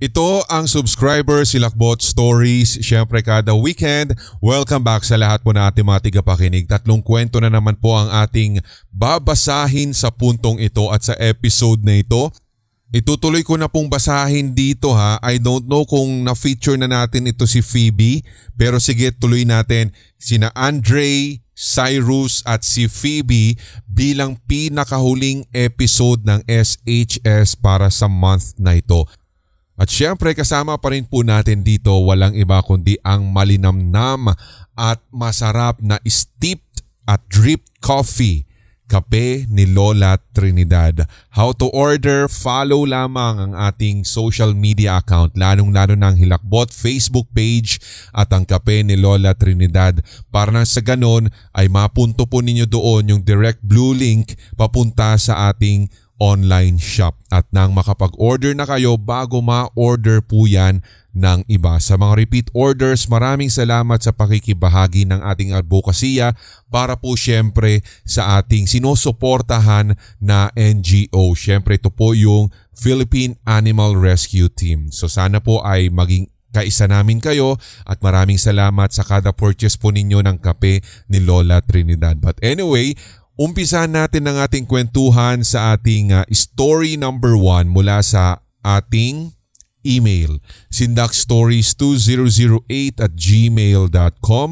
Ito ang Subscriber Hilakbot Stories. Siyempre kada weekend, welcome back sa lahat po na ating mga tigapakinig. 3 kwento na naman po ang ating babasahin sa puntong ito at sa episode na ito. Itutuloy ko na pong basahin dito ha. I don't know kung na-feature na natin ito si Phoebe. Pero sige, tuloy natin. Sina Andre, Cyrus at si Phoebe bilang pinakahuling episode ng SHS para sa month na ito. At syempre kasama pa rin po natin dito walang iba kundi ang malinamnam at masarap na steeped at dripped coffee, kape ni Lola Trinidad. How to order? Follow lamang ang ating social media account, lalong-lalo ng Hilakbot Facebook page at ang kape ni Lola Trinidad. Para nang sa ganon ay mapunto po ninyo doon yung direct blue link papunta sa ating online shop at nang makapag-order na kayo bago ma-order po yan ng iba. Sa mga repeat orders, maraming salamat sa pakikibahagi ng ating advokasya para po syempre sa ating sinusuportahan na NGO. Syempre ito po yung Philippine Animal Rescue Team. So sana po ay maging kaisa namin kayo at maraming salamat sa kada purchase po ninyo ng kape ni Lola Trinidad. But anyway, umpisahan natin ang ating kwentuhan sa ating story number 1 mula sa ating email sindakstories2008@gmail.com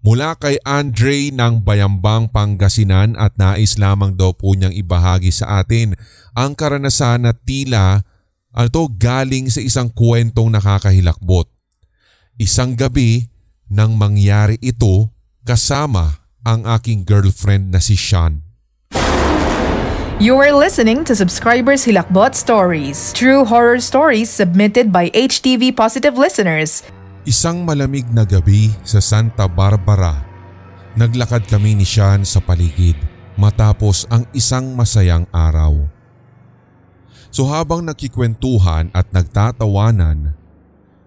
mula kay Andre ng Bayambang, Pangasinan at nais lamang daw po niyang ibahagi sa atin ang karanasan na tila galing sa isang kwentong nakakahilakbot. Isang gabi nang mangyari ito kasama ang aking girlfriend na si Sean. You are listening to Subscribers Hilakbot Stories, true horror stories submitted by HTV Positive listeners. Isang malamig na gabi sa Santa Barbara, naglakad kami ni Sean sa paligid matapos ang isang masayang araw. So habang nakikwentuhan at nagtatawanan,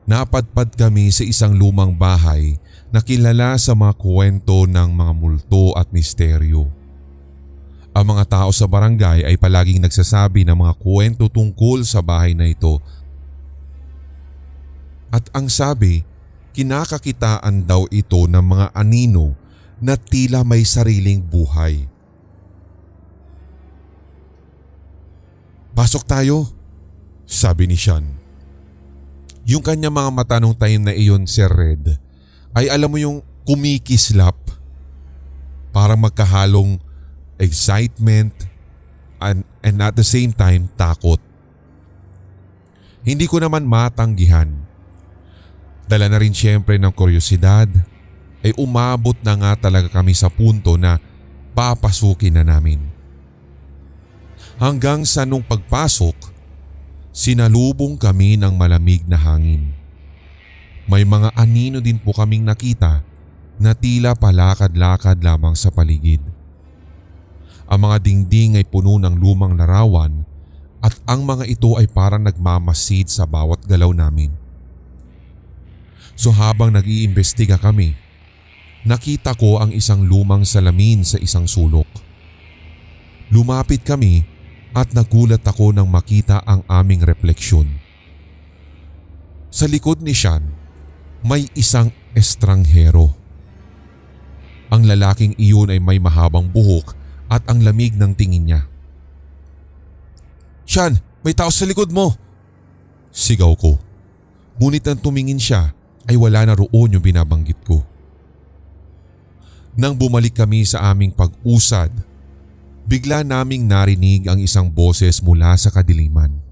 napadpad kami sa isang lumang bahay na kilala sa mga kwento ng mga multo at misteryo. Ang mga tao sa barangay ay palaging nagsasabi ng mga kwento tungkol sa bahay na ito. At ang sabi, kinakakitaan daw ito ng mga anino na tila may sariling buhay. "Pasok tayo," sabi ni Sean. Yung kanya mga mata nung time na iyon, Sir Red, ay alam mo yung kumikislap, parang magkahalong excitement and at the same time takot. Hindi ko naman matanggihan. Dala na rin siyempre ng kuryosidad, ay umabot na nga talaga kami sa punto na papasukin na namin. Hanggang sa nung pagpasok, sinalubong kami ng malamig na hangin. May mga anino din po kaming nakita na tila palakad-lakad lamang sa paligid. Ang mga dingding ay puno ng lumang larawan at ang mga ito ay parang nagmamasid sa bawat galaw namin. So habang nag-iimbestiga kami, nakita ko ang isang lumang salamin sa isang sulok. Lumapit kami at nagulat ako nang makita ang aming refleksyon. Sa likod ni Sean, may isang estranghero. Ang lalaking iyon ay may mahabang buhok at ang lamig ng tingin niya. "Sean, may tao sa likod mo!" sigaw ko. Ngunit nang tumingin siya ay wala na roon yung binabanggit ko. Nang bumalik kami sa aming pag-usad, bigla naming narinig ang isang boses mula sa kadiliman.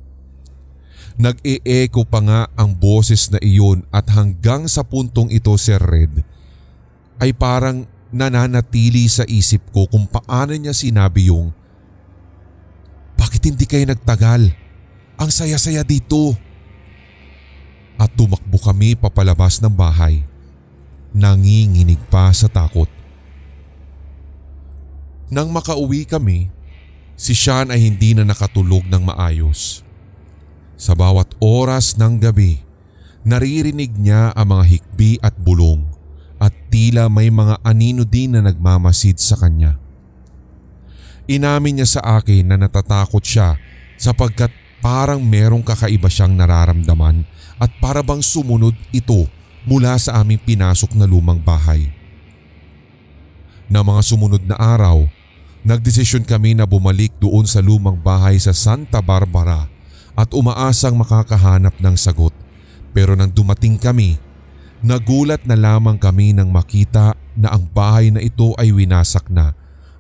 Nag-e-echo pa nga ang boses na iyon at hanggang sa puntong ito, Sir Red, ay parang nananatili sa isip ko kung paano niya sinabi yung, "Bakit hindi kayo nagtagal? Ang saya-saya dito." At tumakbo kami papalabas ng bahay. Nanginginig pa sa takot. Nang makauwi kami, si Sean ay hindi na nakatulog ng maayos. Sa bawat oras ng gabi, naririnig niya ang mga hikbi at bulong at tila may mga anino din na nagmamasid sa kanya. Inamin niya sa akin na natatakot siya sapagkat Parang merong kakaiba siyang nararamdaman at para bang sumunod ito mula sa aming pinasok na lumang bahay. Na mga sumunod na araw, nagdesisyon kami na bumalik doon sa lumang bahay sa Santa Barbara at umaasang makakahanap ng sagot. Pero nang dumating kami, nagulat na lamang kami nang makita na ang bahay na ito ay winasak na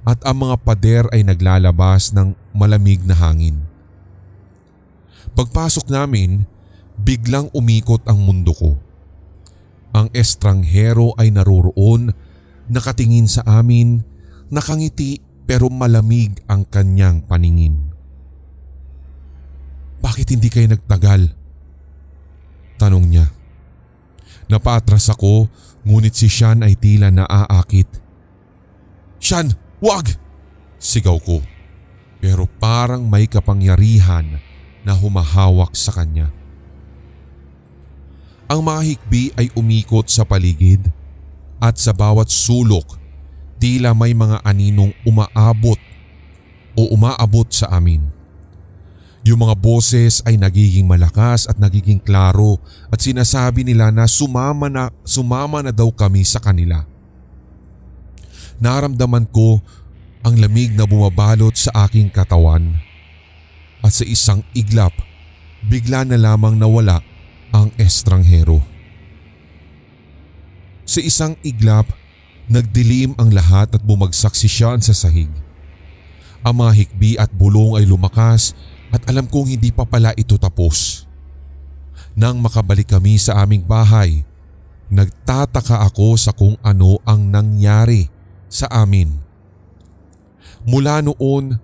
at ang mga pader ay naglalabas ng malamig na hangin. Pagpasok namin, biglang umikot ang mundo ko. Ang estranghero ay naroroon, nakatingin sa amin, nakangiti pero malamig ang kanyang paningin. "Bakit hindi kayo nagtagal?" tanong niya. Napatras ako ngunit si Sean ay tila naaakit. "Sean, wag!" sigaw ko. Pero parang may kapangyarihan na humahawak sa kanya. Ang mga hikbi ay umikot sa paligid at sa bawat sulok tila may mga aninong umaabot sa amin. Yung mga boses ay nagiging malakas at nagiging klaro at sinasabi nila na sumama na daw kami sa kanila. Naramdaman ko ang lamig na bumabalot sa aking katawan at sa isang iglap, bigla na lamang nawala ang estranghero. Sa isang iglap, nagdilim ang lahat at bumagsak si Sean sa sahig. Ang mga hikbi at bulong ay lumakas at alam kong hindi pa pala ito tapos. Nang makabalik kami sa aming bahay, nagtataka ako sa kung ano ang nangyari sa amin. Mula noon,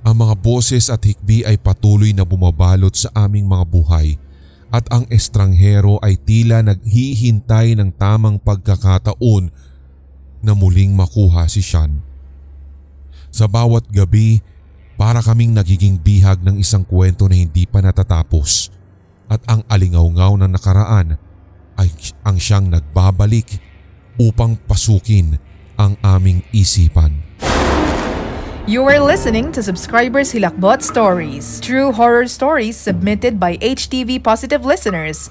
ang mga boses at hikbi ay patuloy na bumabalot sa aming mga buhay at ang estranghero ay tila naghihintay ng tamang pagkakataon na muling makuha si Sean. Sa bawat gabi, para kaming nagiging bihag ng isang kwento na hindi pa natatapos at ang alingaw-ngaw ng nakaraan ay ang siyang nagbabalik upang pasukin ang aming isipan. You are listening to Subscribers Hilakbot Stories, true horror stories submitted by HTV Positive listeners.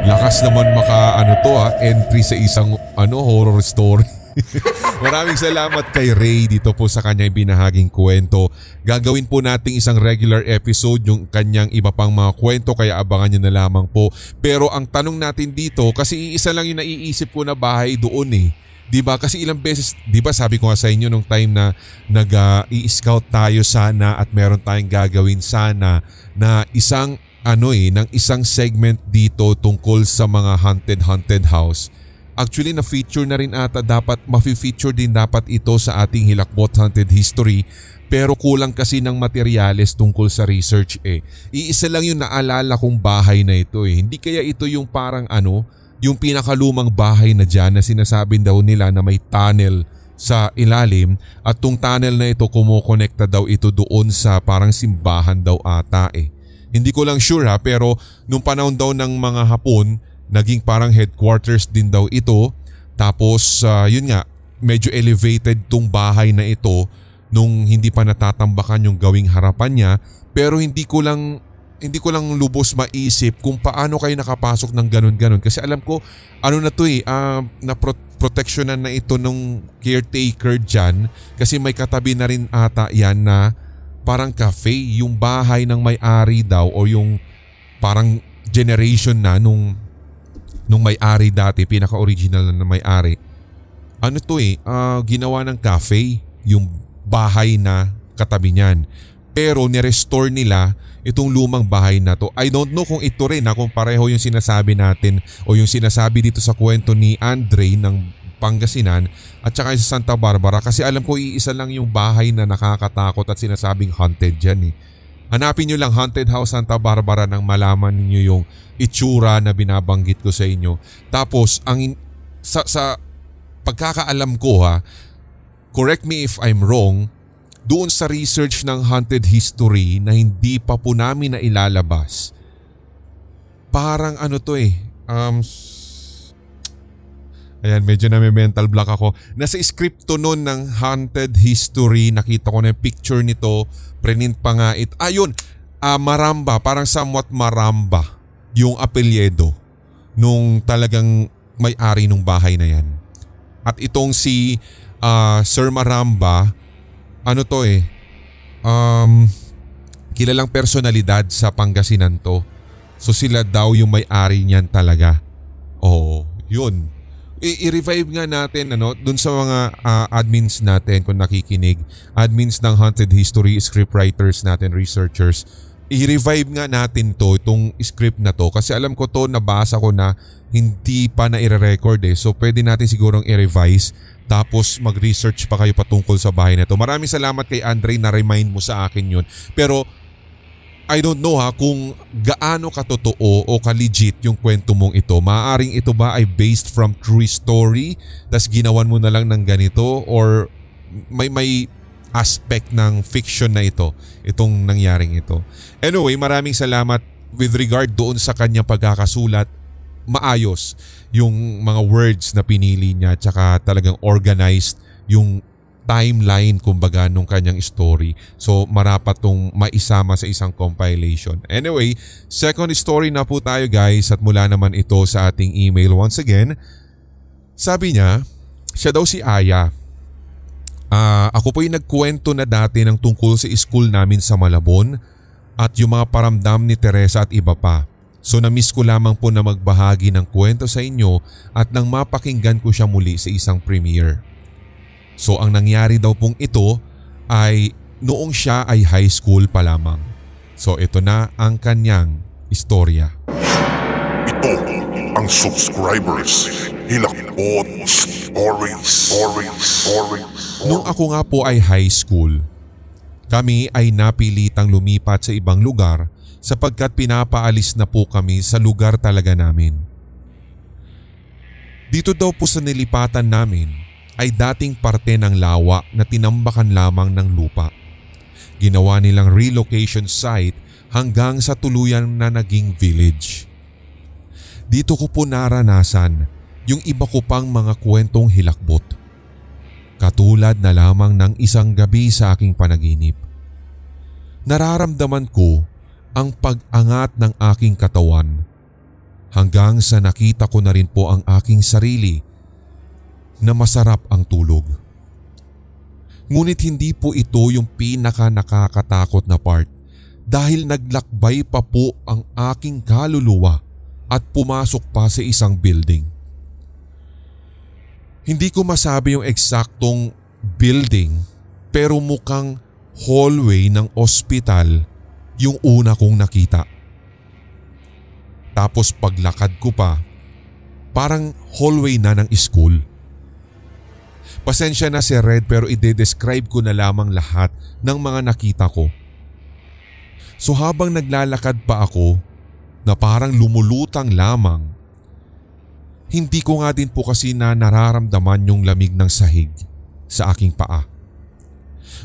Lakas naman entry sa isang horror story. Maraming salamat kay Ray dito po sa kanyang binahaging kwento. Gagawin po nating isang regular episode yung kanyang iba pang mga kwento kaya abangan nyo na lamang po. Pero ang tanong natin dito, kasi iisa lang yung naiisip ko na bahay doon eh. Diba? Kasi ilang beses, diba sabi ko nga sa inyo nung time na nag-i-scout tayo sana at meron tayong gagawin sana na isang ng isang segment dito tungkol sa mga haunted house. Actually na-feature na rin ata, dapat ma-feature din dapat ito sa ating Hilakbot Haunted History, pero kulang kasi ng materyales tungkol sa research eh. Iisa lang yung naalala kong bahay na ito eh. Hindi kaya ito yung parang yung pinakalumang bahay na dyan na sinasabi daw nila na may tunnel sa ilalim at tong tunnel na ito kumukonekta daw ito doon sa parang simbahan daw ata eh. Hindi ko lang sure ha, pero nung panahon daw ng mga Hapon, naging parang headquarters din daw ito. Tapos yun nga, medyo elevated tong bahay na ito nung hindi pa natatambakan yung gawing harapan niya, pero hindi ko lang lubos maisip kung paano kayo nakapasok ng ganun-ganun. Kasi alam ko, proteksyonan na ito nung caretaker dyan. Kasi may katabi na rin ata yan na parang cafe, yung bahay ng may-ari daw o yung parang generation na nung may-ari dati, pinaka-original na may-ari. Ginawa ng cafe yung bahay na katabi niyan. Pero nirestore nila itong lumang bahay na to. I don't know kung ito rin kung pareho yung sinasabi natin o yung sinasabi dito sa kwento ni Andre ng Pangasinan at saka sa Santa Barbara, kasi alam ko iisa lang yung bahay na nakakatakot at sinasabing haunted dyan eh. Hanapin nyo lang Haunted House Santa Barbara nang malaman niyo yung itsura na binabanggit ko sa inyo. Tapos sa pagkakaalam ko correct me if I'm wrong, doon sa research ng haunted history na hindi pa po namin na ilalabas, parang ayan, medyo na may mental block ako. Nasa script to noon ng haunted history, nakita ko na yung picture nito, print pa nga ayun, Maramba, parang somewhat Maramba yung apelyido nung talagang may-ari nung bahay na yan. At itong si Sir Maramba, kilalang personalidad sa Pangasinan to. So sila daw yung may-ari niyan talaga. Oo, yun. I-revive nga natin dun sa mga admins natin kung nakikinig. Admins ng Haunted History, scriptwriters natin, researchers. I-revive nga natin itong script na to. Kasi alam ko to, nabasa ko na hindi pa na i-record eh. So pwede natin sigurong i-revise. Tapos mag-research pa kayo patungkol sa bahay na to. Maraming salamat kay Andre na remind mo sa akin yun. Pero I don't know kung gaano katotoo o ka-legit yung kwento mong ito. Maaaring ito ba ay based from true story tas ginawan mo na lang ng ganito or may aspect ng fiction na itong nangyaring ito. Anyway, maraming salamat with regard doon sa kanyang pagkakasulat. Maayos yung mga words na pinili niya tsaka talagang organized yung timeline kumbaga nung kanyang story. So marapat tong maisama sa isang compilation. Anyway, second story na po tayo guys at mula naman ito sa ating email once again. Sabi niya, siya daw si Aya. Ako po yung nagkwento na dati ng tungkol sa school namin sa Malabon at yung mga paramdam ni Teresa at iba pa. So na-miss ko lamang po na magbahagi ng kwento sa inyo at nang mapakinggan ko siya muli sa isang premiere. So ang nangyari daw pong ito ay noong siya ay high school pa lamang. So ito na ang kanyang istorya. Ito ang Subscribers Hilakbot Stories. Nung ako nga po ay high school, kami ay napilitang lumipat sa ibang lugar sapagkat pinapaalis na po kami sa lugar talaga namin. Dito daw po sa nilipatan namin ay dating parte ng lawa na tinambakan lamang ng lupa. Ginawa nilang relocation site hanggang sa tuluyan na naging village. Dito ko po naranasan yung iba ko pang mga kwentong hilakbot. Katulad na lamang ng isang gabi sa aking panaginip. Nararamdaman ko ang pag-angat ng aking katawan hanggang sa nakita ko na rin po ang aking sarili na masarap ang tulog. Ngunit hindi po ito yung pinaka nakakatakot na part dahil naglakbay pa po ang aking kaluluwa at pumasok pa sa isang building. Hindi ko masabi yung eksaktong building pero mukhang hallway ng ospital yung una kong nakita. Tapos paglakad ko pa, parang hallway na ng school. Pasensya na si Red pero ide-describe ko na lamang lahat ng mga nakita ko. So habang naglalakad pa ako na parang lumulutang lamang, hindi ko nga din po kasi na nararamdaman yung lamig ng sahig sa aking paa.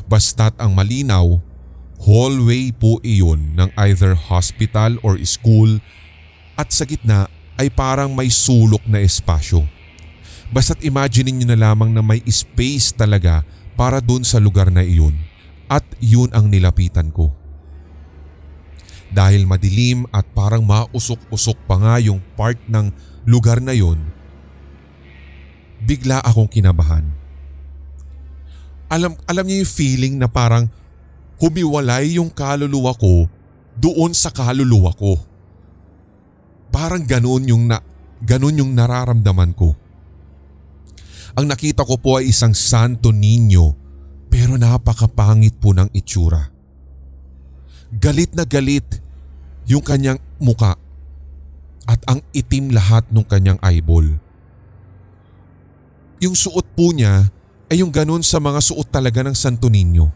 Basta't ang malinaw, hallway po iyon ng either hospital or school at sa gitna ay parang may sulok na espasyo. Basta't imagine niyo na lamang na may space talaga para dun sa lugar na iyon at yun ang nilapitan ko. Dahil madilim at parang mausok-usok pa nga yung part ng lugar na yun, bigla akong kinabahan. Alam niyo yung feeling na parang humiwalay yung kaluluwa ko doon sa kaluluwa ko. Parang ganun yung nararamdaman ko. Ang nakita ko po ay isang Santo Niño pero napakapangit po ng itsura. Galit na galit yung kanyang muka at ang itim lahat ng kanyang eyeball. Yung suot po niya ay yung ganun sa mga suot talaga ng Santo Niño.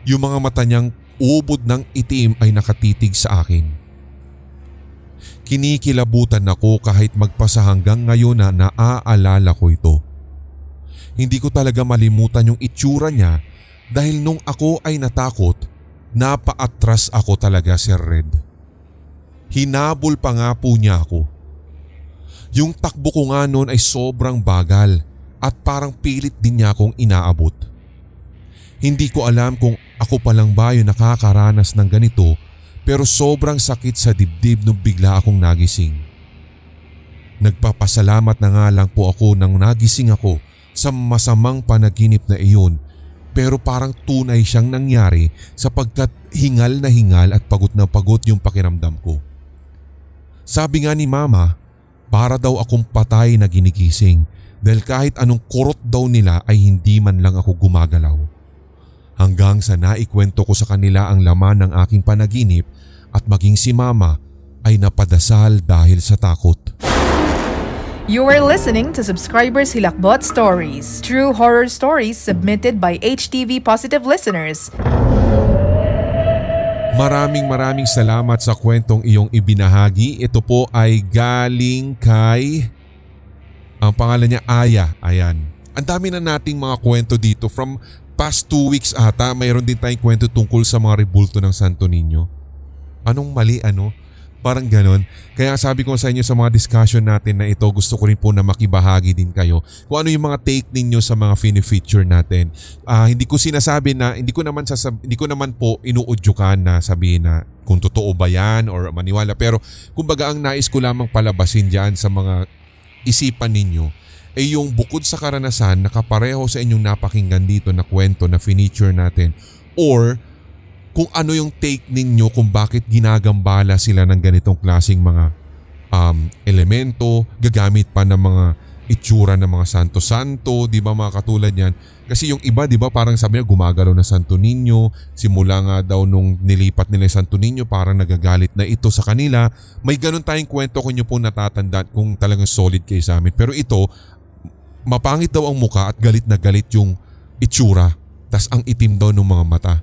Yung mga mata niyang ubod ng itim ay nakatitig sa akin. Kinikilabutan ako kahit magpasa hanggang ngayon na naaalala ko ito. Hindi ko talaga malimutan yung itsura niya dahil nung ako ay natakot, napaatras ako talaga, Sir Red. Hinabol pa nga po niya ako. Yung takbo ko nga noon ay sobrang bagal at parang pilit din niya akong inaabot. Hindi ko alam kung Ako pa lang ba yung nakakaranas ng ganito pero sobrang sakit sa dibdib nung bigla akong nagising. Nagpapasalamat na nga lang po ako nang nagising ako sa masamang panaginip na iyon pero parang tunay siyang nangyari sapagkat hingal na hingal at pagod na pagod yung pakiramdam ko. Sabi nga ni Mama, para daw akong patay na ginigising dahil kahit anong kurot daw nila ay hindi man lang ako gumagalaw. Hanggang sa naikwento ko sa kanila ang laman ng aking panaginip at maging si Mama ay napadasal dahil sa takot. You are listening to Subscribers Hilakbot Stories, true horror stories submitted by HTV Positive listeners. Maraming salamat sa kwentong iyong ibinahagi. Ito po ay galing kay, ang pangalan niya Aya. Ayan. Ang dami na nating mga kwento dito. From past 2 weeks ata, mayroon din tayong kwento tungkol sa mga rebulto ng Santo Niño. Anong mali ano? Parang ganon. Kaya sabi ko sa inyo sa mga discussion natin na ito, gusto ko rin po na makibahagi din kayo kung ano yung mga take ninyo sa mga fini-feature natin. Hindi ko sinasabi na, hindi ko naman po inuudyukan na sabihin na kung totoo ba yan or maniwala. Pero kumbaga ang nais ko lamang palabasin dyan sa mga isipan ninyo ay yung bukod sa karanasan na kapareho sa inyong napakinggan dito na kwento na finiture natin or kung ano yung take ninyo kung bakit ginagambala sila ng ganitong klaseng mga elemento, gagamit pa ng mga itsura ng mga santo-santo, di ba mga katulad yan. Kasi yung iba di ba parang sabi niya gumagalaw na Santo Niño, simula nga daw nung nilipat nila yung Santo Niño parang nagagalit na ito sa kanila. May ganun tayong kwento kung nyo po natatandaan kung talagang solid kayo sa amin. Pero ito, mapangit daw ang muka at galit na galit yung itsura, tas ang itim daw ng mga mata.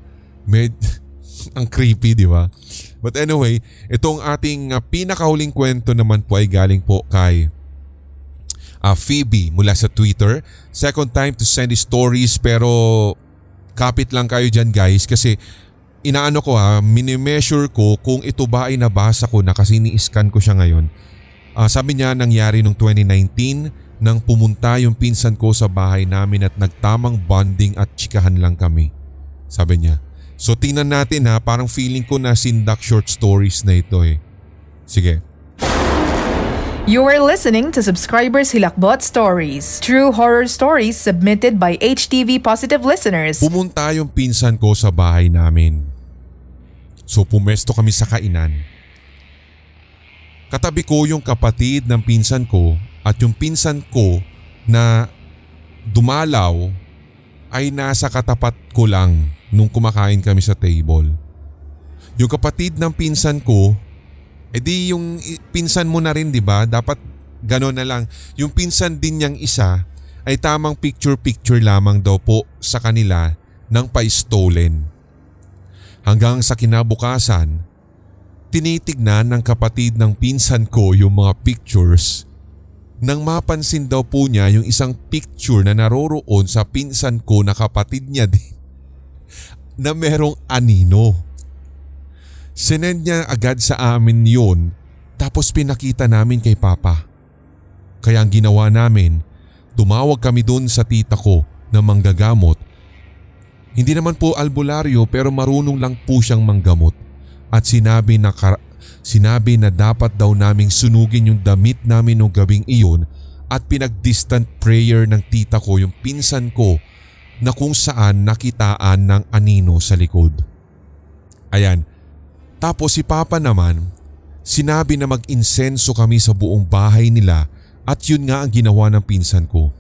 Ang creepy, di ba? But anyway, itong ating pinakahuling kwento naman po ay galing po kay Phoebe mula sa Twitter. Second time to send stories pero kapit lang kayo dyan guys kasi inaano ko minimeasure ko kung ito ba ay nabasa ko na kasi ni-scan ko siya ngayon. Sabi niya nangyari noong 2019 nang pumunta yung pinsan ko sa bahay namin at nagtamang bonding at chikahan lang kami. Sabi niya. So tingnan natin parang feeling ko na sindak short stories na ito eh. Sige. You are listening to Subscribers Hilakbot Stories, true horror stories submitted by HTV Positive listeners. Pumunta yung pinsan ko sa bahay namin. So pumesto kami sa kainan. Katabi ko yung kapatid ng pinsan ko at yung pinsan ko na dumalaw ay nasa katapat ko lang nung kumakain kami sa table. Yung kapatid ng pinsan ko, edi yung pinsan mo na rin, di ba? Dapat gano'n na lang. Yung pinsan din niyang isa ay tamang picture-picture lamang daw po sa kanila ng pa-stolen. Hanggang sa kinabukasan, tinitignan ng kapatid ng pinsan ko yung mga pictures nang mapansin daw po niya yung isang picture na naroroon sa pinsan ko na kapatid niya din na merong anino. Sinend niya agad sa amin yun tapos pinakita namin kay Papa. Kaya ang ginawa namin, tumawag kami doon sa tita ko na manggagamot. Hindi naman po albularyo pero marunong lang po siyang manggamot at sinabi na dapat daw naming sunugin yung damit namin nung gabing iyon at pinag-distant prayer ng tita ko yung pinsan ko na kung saan nakitaan ng anino sa likod. Ayan. Tapos si Papa naman, sinabi na mag-insenso kami sa buong bahay nila at yun nga ang ginawa ng pinsan ko.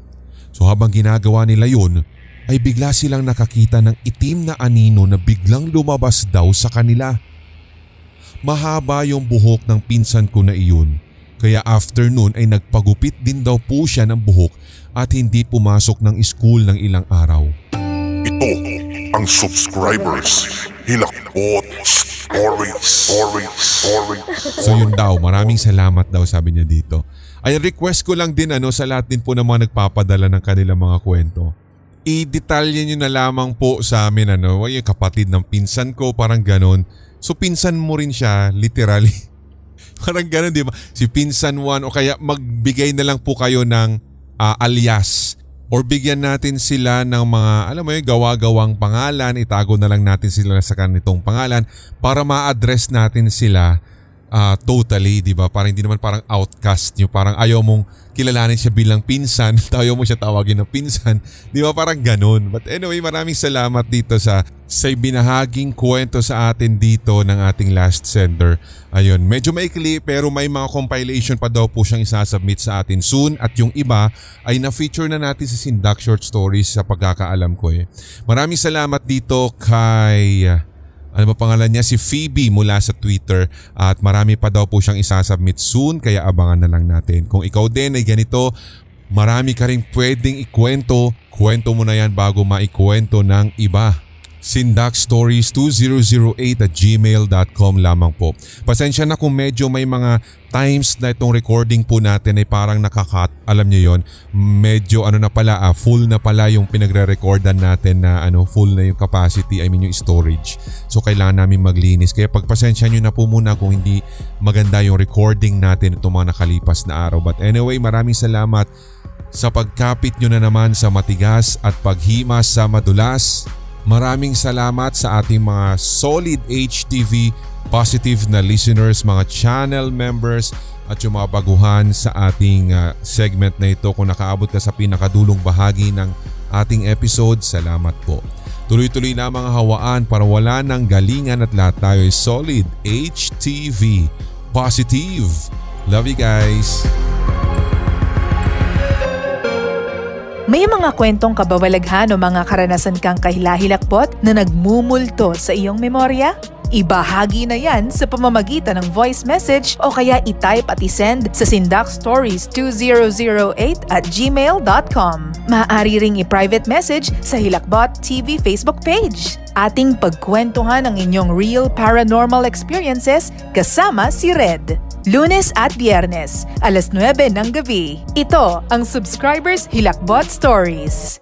So habang ginagawa nila yun, ay bigla silang nakakita ng itim na anino na biglang lumabas daw sa kanila. Mahaba yung buhok ng pinsan ko na iyon. Kaya after nun ay nagpagupit din daw po siya ng buhok at hindi pumasok ng school ng ilang araw. Ito ang Subscribers Hilakbot Stories. So yun daw, maraming salamat daw sabi niya dito. Ay request ko lang din sa lahat din po ng mga nagpapadala ng kanilang mga kwento. I-detalye nyo na lamang po sa amin yung kapatid ng pinsan ko parang ganon. So pinsan mo rin siya literally. Parang ganon di ba? Si pinsan 1 o kaya magbigay na lang po kayo ng alias or bigyan natin sila ng mga, alam mo yung gawa-gawang pangalan, itago na lang natin sila sa kanitong pangalan para ma-address natin sila totally, di ba? Parang hindi naman parang outcast nyo, parang ayaw mong kilalanin siya bilang pinsan, ayaw mo siya tawagin ng pinsan, di ba? Parang ganun. But anyway, maraming salamat dito sa binahaging kwento sa atin dito ng ating last sender. Ayun, medyo maikli pero may mga compilation pa daw po siyang isasubmit sa atin soon at yung iba ay na-feature na natin sa Sindak Short Stories sa pagkakaalam ko eh. Maraming salamat dito kay ano ba pangalan niya? Si Phoebe mula sa Twitter at marami pa daw po siyang isasubmit soon kaya abangan na lang natin. Kung ikaw din ay ganito, marami ka rin pwedeng ikwento, kwento mo na yan bago maikwento ng iba. sindakstories2008@gmail.com lamang po. Pasensya na kung medyo may mga times na itong recording po natin ay parang nakakat. Alam niyo yon, medyo na pala, full na pala yung pinagre-recordan natin na full na yung capacity, I mean yung storage. So kailangan namin maglinis. Kaya pagpasensya nyo na po muna kung hindi maganda yung recording natin itong mga nakalipas na araw. But anyway, maraming salamat sa pagkapit nyo na naman sa matigas at paghimas sa madulas. Maraming salamat sa ating mga solid HTV positive na listeners, mga channel members at yung mga baguhan sa ating segment na ito. Kung nakaabot ka sa pinakadulong bahagi ng ating episode, salamat po. Tuloy-tuloy na mga hawaan para wala ng galingan at lahat tayo ay solid HTV positive. Love you guys! May mga kwentong kababalaghan o mga karanasan kang kahilahilakbot na nagmumulto sa iyong memorya? Ibahagi na yan sa pamamagitan ng voice message o kaya i-type at i-send sa sindakstories2008@gmail.com. Maaari ring i-private message sa Hilakbot TV Facebook page. Ating pagkwentuhan ang inyong real paranormal experiences kasama si Red. Lunes at Biyernes, 9:00 ng gabi. Ito ang Subscribers Hilakbot Stories.